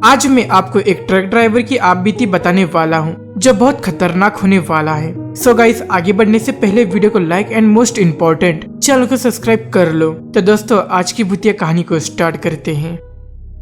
आज मैं आपको एक ट्रक ड्राइवर की आप बीती बताने वाला हूँ जो बहुत खतरनाक होने वाला है। सो गाइस, आगे बढ़ने से पहले वीडियो को like and most important channel को सब्सक्राइब कर लो। तो दोस्तों, आज की भूतिया कहानी को स्टार्ट करते हैं।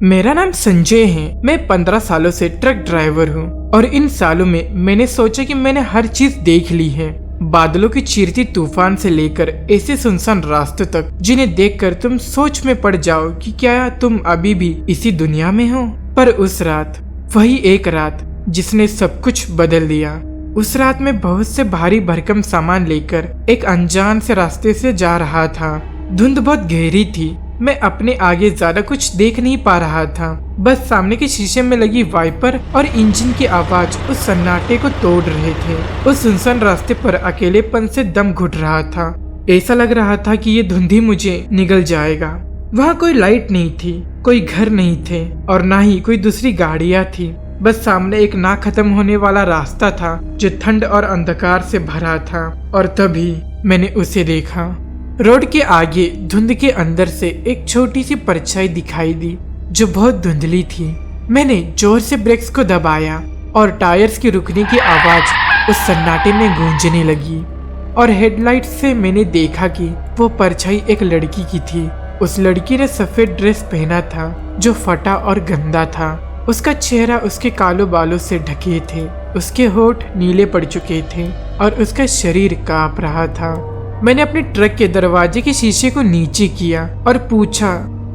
मेरा नाम संजय है। मैं 15 सालों से ट्रक ड्राइवर हूँ और इन सालों में मैंने सोचा कि मैंने हर चीज देख ली है। बादलों की चीरती तूफान से लेकर ऐसे सुनसान रास्तों तक जिन्हें देखकर तुम सोच में पड़ जाओ कि क्या तुम अभी भी इसी दुनिया में हो। पर उस रात, वही एक रात जिसने सब कुछ बदल दिया। उस रात में बहुत से भारी भरकम सामान लेकर एक अनजान से रास्ते से जा रहा था। धुंध बहुत गहरी थी। मैं अपने आगे ज्यादा कुछ देख नहीं पा रहा था। बस सामने के शीशे में लगी वाइपर और इंजन की आवाज उस सन्नाटे को तोड़ रहे थे। उस सुनसान रास्ते पर अकेलेपन से दम घुट रहा था। ऐसा लग रहा था कि ये धुंध ही मुझे निगल जाएगा। वहाँ कोई लाइट नहीं थी, कोई घर नहीं थे और ना ही कोई दूसरी गाड़ियाँ थी। बस सामने एक ना खत्म होने वाला रास्ता था जो ठंड और अंधकार से भरा था। और तभी मैंने उसे देखा। रोड के आगे धुंध के अंदर से एक छोटी सी परछाई दिखाई दी जो बहुत धुंधली थी। मैंने जोर से ब्रेक्स को दबाया और टायर्स की रुकने की आवाज उस सन्नाटे में गूंजने लगी। और हेडलाइट से मैंने देखा कि वो परछाई एक लड़की की थी। उस लड़की ने सफेद ड्रेस पहना था जो फटा और गंदा था। उसका चेहरा उसके कालो बालों से ढके थे, उसके होठ नीले पड़ चुके थे और उसका शरीर कांप रहा था। मैंने अपने ट्रक के दरवाजे के शीशे को नीचे किया और पूछा,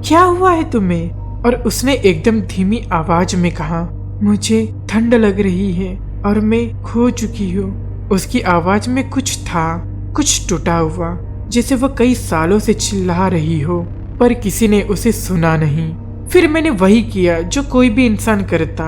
क्या हुआ है तुम्हें? और उसने एकदम धीमी आवाज में कहा, मुझे ठंड लग रही है और मैं खो चुकी हूँ। उसकी आवाज में कुछ था, कुछ टूटा हुआ, जैसे वो कई सालों से चिल्ला रही हो पर किसी ने उसे सुना नहीं। फिर मैंने वही किया जो कोई भी इंसान करता।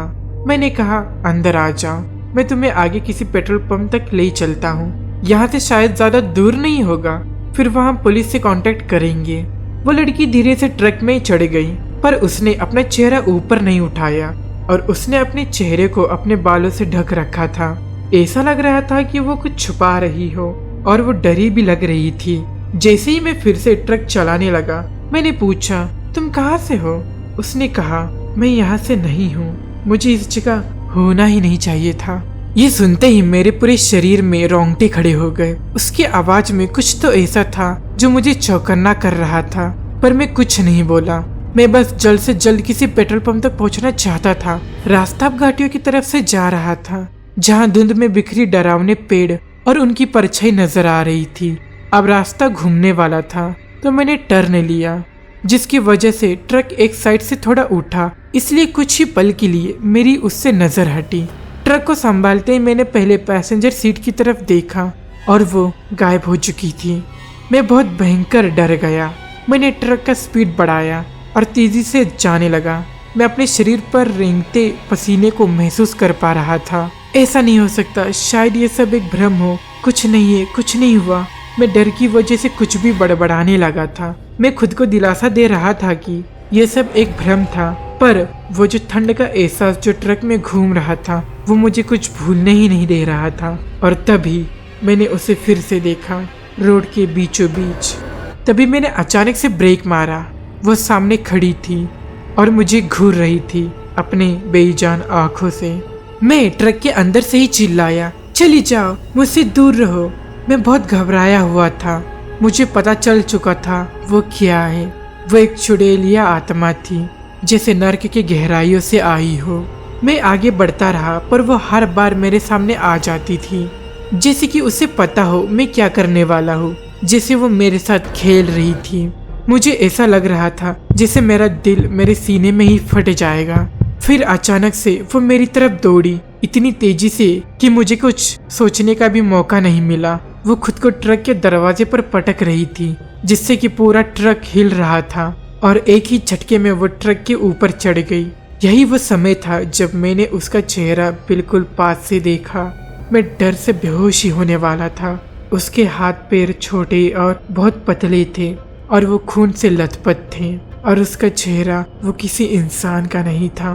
मैंने कहा, अंदर आ जाओ, मैं तुम्हें आगे किसी पेट्रोल पंप तक ले चलता हूँ। यहाँ से शायद ज्यादा दूर नहीं होगा, फिर वहाँ पुलिस से कांटेक्ट करेंगे। वो लड़की धीरे से ट्रक में चढ़ गई पर उसने अपना चेहरा ऊपर नहीं उठाया और उसने अपने चेहरे को अपने बालों से ढक रखा था। ऐसा लग रहा था कि वो कुछ छुपा रही हो और वो डरी भी लग रही थी। जैसे ही मैं फिर से ट्रक चलाने लगा, मैंने पूछा, तुम कहाँ से हो? उसने कहा, मैं यहाँ से नहीं हूँ, मुझे इस जगह होना ही नहीं चाहिए था। ये सुनते ही मेरे पूरे शरीर में रोंगटे खड़े हो गए। उसकी आवाज में कुछ तो ऐसा था जो मुझे चौकन्ना कर रहा था, पर मैं कुछ नहीं बोला। मैं बस जल्द से जल्द किसी पेट्रोल पंप तक पहुँचना चाहता था। रास्ता अब घाटियों की तरफ से जा रहा था जहाँ धुंध में बिखरी डरावने पेड़ और उनकी परछाई नजर आ रही थी। अब रास्ता घूमने वाला था तो मैंने टर्न लिया, जिसकी वजह से ट्रक एक साइड से थोड़ा उठा, इसलिए कुछ ही पल के लिए मेरी उससे नजर हटी। ट्रक को संभालते ही मैंने पहले पैसेंजर सीट की तरफ देखा और वो गायब हो चुकी थी। मैं बहुत भयंकर डर गया। मैंने ट्रक का स्पीड बढ़ाया और तेजी से जाने लगा। मैं अपने शरीर पर रेंगते पसीने को महसूस कर पा रहा था। ऐसा नहीं हो सकता, शायद ये सब एक भ्रम हो। कुछ नहीं है, कुछ नहीं हुआ। मैं डर की वजह से कुछ भी बड़बड़ाने लगा था। मैं खुद को दिलासा दे रहा था कि यह सब एक भ्रम था, पर वो जो ठंड का एहसास जो ट्रक में घूम रहा था वो मुझे कुछ भूलने ही नहीं दे रहा था। और तभी मैंने उसे फिर से देखा, रोड के बीचों बीच। तभी मैंने अचानक से ब्रेक मारा। वो सामने खड़ी थी और मुझे घूर रही थी अपने बेजान आंखों से। मैं ट्रक के अंदर से ही चिल्लाया, चली जाओ, मुझसे दूर रहो। मैं बहुत घबराया हुआ था। मुझे पता चल चुका था वो क्या है। वो एक चुड़ैलिया आत्मा थी, जैसे नर्क के गहराइयों से आई हो। मैं आगे बढ़ता रहा पर वो हर बार मेरे सामने आ जाती थी, जैसे कि उसे पता हो मैं क्या करने वाला हूँ, जैसे वो मेरे साथ खेल रही थी। मुझे ऐसा लग रहा था जैसे मेरा दिल मेरे सीने में ही फट जाएगा। फिर अचानक से वो मेरी तरफ दौड़ी, इतनी तेजी से कि मुझे कुछ सोचने का भी मौका नहीं मिला। वो खुद को ट्रक के दरवाजे पर पटक रही थी, जिससे कि पूरा ट्रक हिल रहा था और एक ही झटके में वो ट्रक के ऊपर चढ़ गई। यही वो समय था जब मैंने उसका चेहरा बिल्कुल पास से देखा। मैं डर से बेहोश ही होने वाला था। उसके हाथ पैर छोटे और बहुत पतले थे और वो खून से लथपथ थे और उसका चेहरा वो किसी इंसान का नहीं था।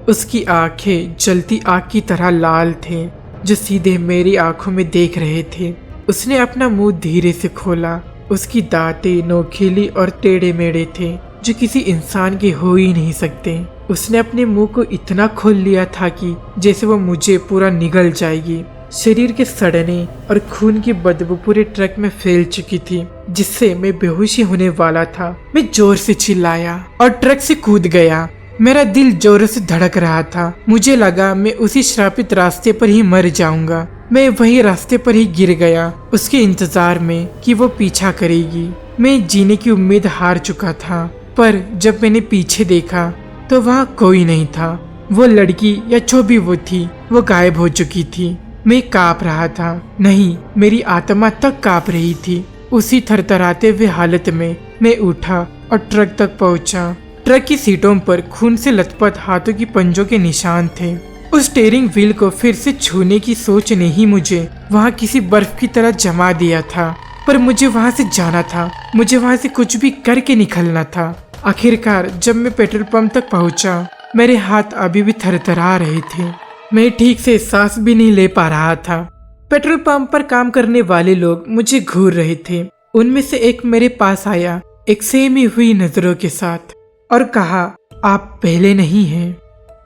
उसकी आंखें जलती आग की तरह लाल थे जो सीधे मेरी आंखों में देख रहे थे। उसने अपना मुंह धीरे से खोला। उसकी दांतें नोकीली और टेढ़े मेढ़े थे जो किसी इंसान के हो ही नहीं सकते। उसने अपने मुंह को इतना खोल लिया था कि जैसे वो मुझे पूरा निगल जाएगी। शरीर के सड़ने और खून की बदबू पूरे ट्रक में फैल चुकी थी, जिससे मैं बेहोशी होने वाला था। मैं जोर से चिल्लाया और ट्रक से कूद गया। मेरा दिल जोरों से धड़क रहा था। मुझे लगा मैं उसी श्रापित रास्ते पर ही मर जाऊंगा। मैं वही रास्ते पर ही गिर गया, उसके इंतजार में कि वो पीछा करेगी। मैं जीने की उम्मीद हार चुका था, पर जब मैंने पीछे देखा तो वहाँ कोई नहीं था। वो लड़की या जो भी वो थी, वो गायब हो चुकी थी। मैं कांप रहा था, नहीं, मेरी आत्मा तक कांप रही थी। उसी थरथराते हुए हालत में मैं उठा और ट्रक तक पहुंचा। ट्रक की सीटों पर खून से लथपथ हाथों की पंजों के निशान थे। उस स्टीयरिंग व्हील को फिर से छूने की सोच ने ही मुझे वहाँ किसी बर्फ की तरह जमा दिया था। पर मुझे वहाँ से जाना था, मुझे वहाँ से कुछ भी करके निकलना था। आखिरकार जब मैं पेट्रोल पंप तक पहुंचा, मेरे हाथ अभी भी थरथरा रहे थे। मैं ठीक से सांस भी नहीं ले पा रहा था। पेट्रोल पंप पर काम करने वाले लोग मुझे घूर रहे थे। उनमें से एक मेरे पास आया, एक सेमी हुई नजरों के साथ, और कहा, आप पहले नहीं हैं।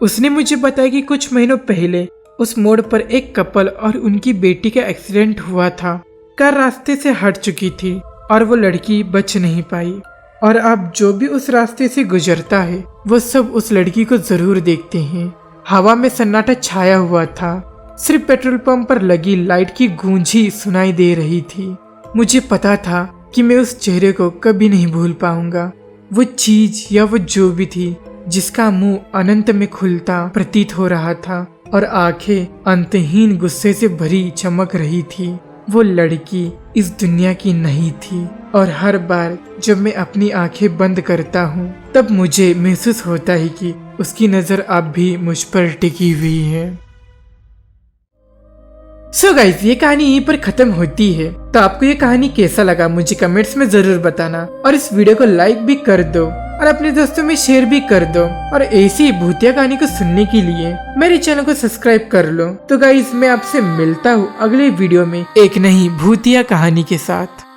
उसने मुझे बताया कि कुछ महीनों पहले उस मोड़ पर एक कपल और उनकी बेटी का एक्सीडेंट हुआ था। कार रास्ते से हट चुकी थी और वो लड़की बच नहीं पाई। और अब जो भी उस रास्ते से गुजरता है, वो सब उस लड़की को जरूर देखते हैं। हवा में सन्नाटा छाया हुआ था। सिर्फ पेट्रोल पंप पर लगी लाइट की गूंज ही सुनाई दे रही थी। मुझे पता था कि मैं उस चेहरे को कभी नहीं भूल पाऊंगा। वो चीज या वो जो भी थी, जिसका मुंह अनंत में खुलता प्रतीत हो रहा था और आंखें अंतहीन गुस्से से भरी चमक रही थी, वो लड़की इस दुनिया की नहीं थी। और हर बार जब मैं अपनी आंखें बंद करता हूँ, तब मुझे महसूस होता है कि उसकी नजर अब भी मुझ पर टिकी हुई है। सो गाइस, ये कहानी यहीं पर खत्म होती है। तो आपको ये कहानी कैसा लगा मुझे कमेंट्स में जरूर बताना, और इस वीडियो को लाइक भी कर दो और अपने दोस्तों में शेयर भी कर दो। और ऐसी भूतिया कहानी को सुनने के लिए मेरे चैनल को सब्सक्राइब कर लो। तो गाइस, मैं आपसे मिलता हूँ अगले वीडियो में एक नई भूतिया कहानी के साथ।